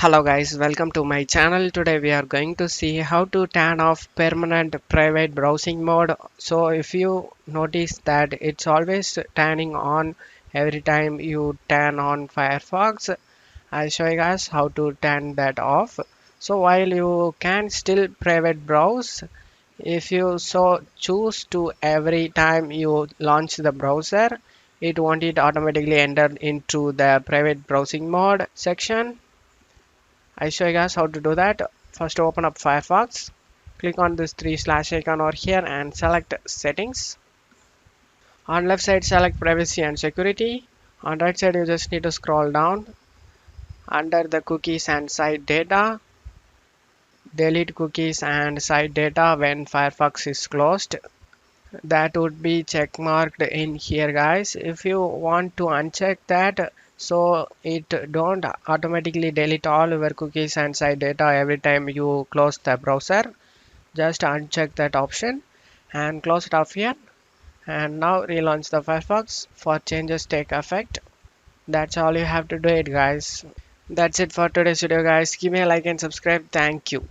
Hello guys, welcome to my channel. Today we are going to see how to turn off permanent private browsing mode. So if you notice that it's always turning on every time you turn on Firefox, I'll show you guys how to turn that off. So while you can still private browse, if you so choose to every time you launch the browser, it won't automatically enter into the private browsing mode section. I show you guys how to do that. First open up Firefox, click on this three slash icon over here and select settings. On left side select privacy and security. On right side you just need to scroll down. Under the cookies and site data, delete cookies and site data when Firefox is closed. That would be check marked in here guys. If you want to uncheck that so it don't automatically delete all your cookies and site data every time you close the browser, just uncheck that option and close it off here. And now relaunch the Firefox for changes take effect. That's all you have to do it guys. That's it for today's video guys. Give me a like and subscribe. Thank you.